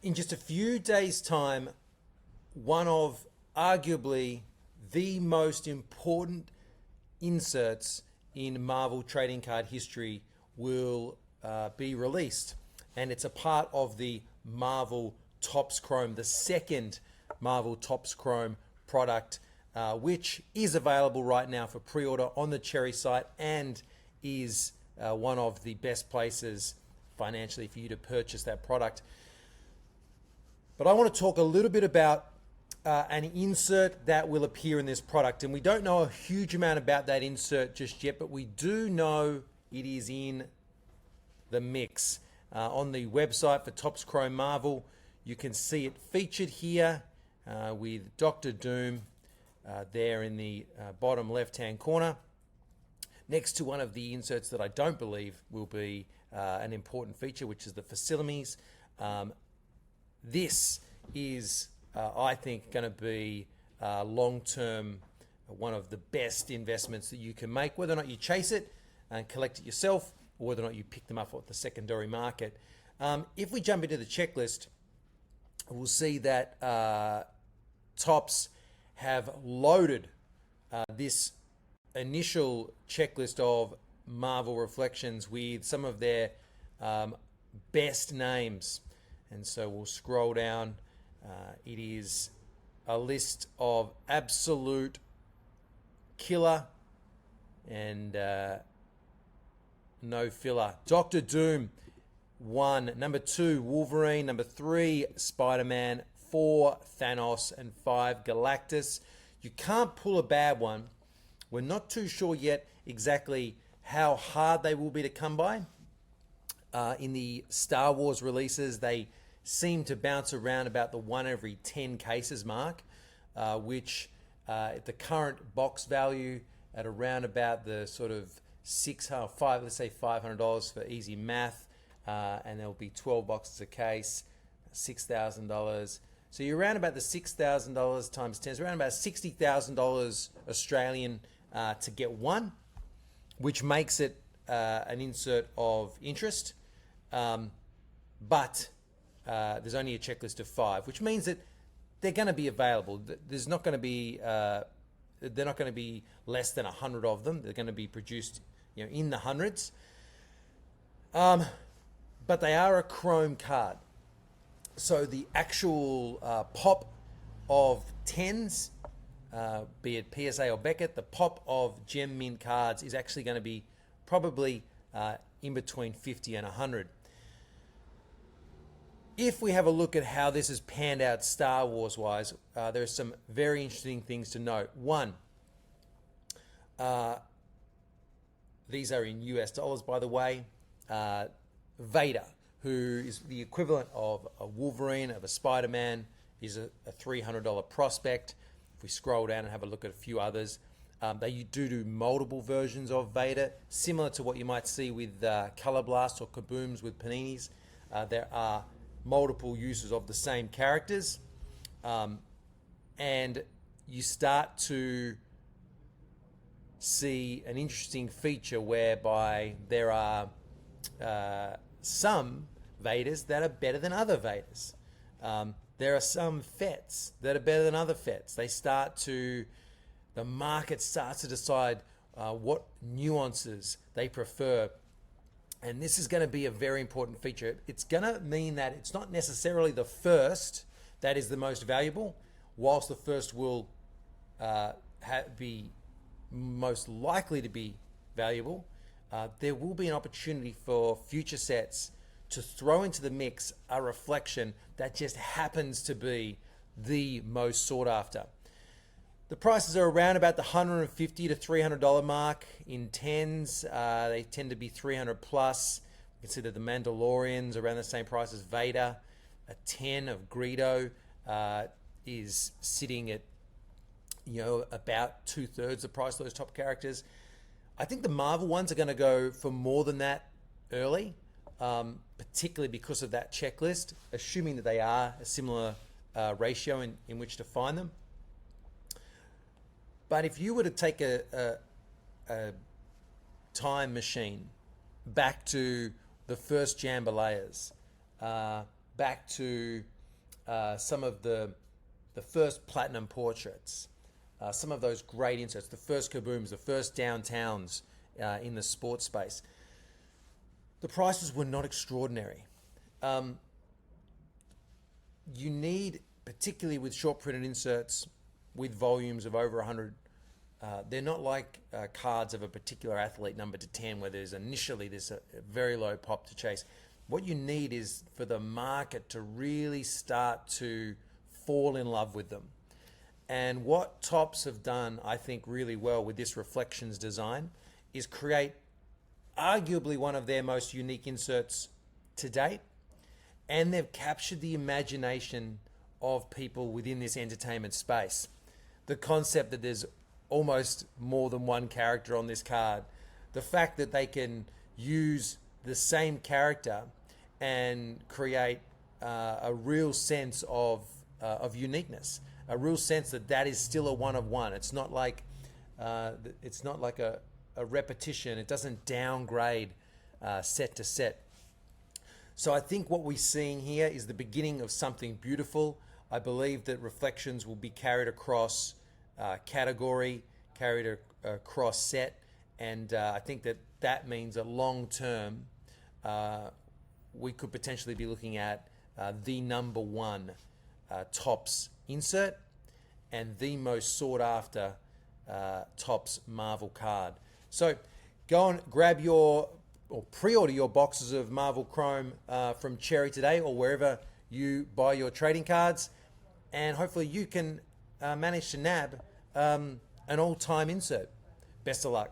in just a few days' time, one of arguably the most important inserts in Marvel trading card history will be released. And it's a part of the Marvel Topps Chrome, the second Marvel Topps Chrome product, which is available right now for pre-order on the Cherry site and is one of the best places financially for you to purchase that product. But I want to talk a little bit about an insert that will appear in this product. And we don't know a huge amount about that insert just yet, but we do know it is in the mix. On the website for Topps Chrome Marvel, you can see it featured here with Dr. Doom there in the bottom left-hand corner, next to one of the inserts that I don't believe will be an important feature, which is the Facilities. This is, I think, going to be long-term one of the best investments that you can make, whether or not you chase it and collect it yourself, or whether or not you pick them up at the secondary market. If we jump into the checklist, we'll see that Topps have loaded this initial checklist of Marvel Reflections with some of their best names. And so we'll scroll down. It is a list of absolute killer and no filler. Dr. Doom, 1. Number 2, Wolverine. Number 3, Spider-Man. 4, Thanos. And 5, Galactus. You can't pull a bad one. We're not too sure yet exactly how hard they will be to come by. In the Star Wars releases, they seem to bounce around about the 1 every 10 cases mark, which at the current box value at around about the sort of let's say $500 for easy math, and there'll be 12 boxes a case, $6,000. So you're around about the $6,000 times 10, it's around about $60,000 Australian to get one, which makes it an insert of interest. But there's only a checklist of 5, which means that they're going to be available. There's not going to be they're not going to be less than 100 of them. They're going to be produced, in the hundreds. But they are a chrome card. So the actual pop of 10s, be it PSA or Beckett, the pop of Gem Mint cards is actually going to be probably in between 50 and 100. If we have a look at how this has panned out Star Wars wise, there are some very interesting things to note. 1, these are in US dollars, by the way. Vader, who is the equivalent of a Wolverine, of a Spider-Man, is a $300 prospect. If we scroll down and have a look at a few others, they do multiple versions of Vader, similar to what you might see with Colorblasts or Kabooms with Paninis. There are multiple uses of the same characters, and you start to see an interesting feature whereby there are some Vaders that are better than other Vaders. There are some Fets that are better than other Fets. The market starts to decide what nuances they prefer. And this is going to be a very important feature. It's going to mean that it's not necessarily the first that is the most valuable, whilst the first will be most likely to be valuable. There will be an opportunity for future sets to throw into the mix a reflection that just happens to be the most sought after. The prices are around about the $150 to $300 mark. In 10s, they tend to be 300 plus. Consider the Mandalorians around the same price as Vader. A 10 of Greedo is sitting at about 2/3 the price of those top characters. I think the Marvel ones are going to go for more than that early, particularly because of that checklist, assuming that they are a similar ratio in which to find them. But if you were to take a time machine back to the first Jambalayas, back to some of the first platinum portraits, some of those great inserts, the first Kabooms, the first downtowns in the sports space. The prices were not extraordinary. You need, particularly with short printed inserts with volumes of over 100, they're not like cards of a particular athlete numbered to 10 where there's initially this very low pop to chase. What you need is for the market to really start to fall in love with them. And what Topps have done, I think, really well with this Reflections design is create arguably one of their most unique inserts to date. And they've captured the imagination of people within this entertainment space. The concept that there's almost more than one character on this card. The fact that they can use the same character and create a real sense of uniqueness, a real sense that that is still a one of one. It's not like a repetition. It doesn't downgrade set to set. So I think what we're seeing here is the beginning of something beautiful. I believe that Reflections will be carried across category, carried across set, and I think that that means that long term we could potentially be looking at the number one Topps insert and the most sought after Topps Marvel card. So go and grab your or pre-order your boxes of Marvel Chrome from Cherry today or wherever you buy your trading cards, and hopefully you can manage to nab an all-time insert. Best of luck.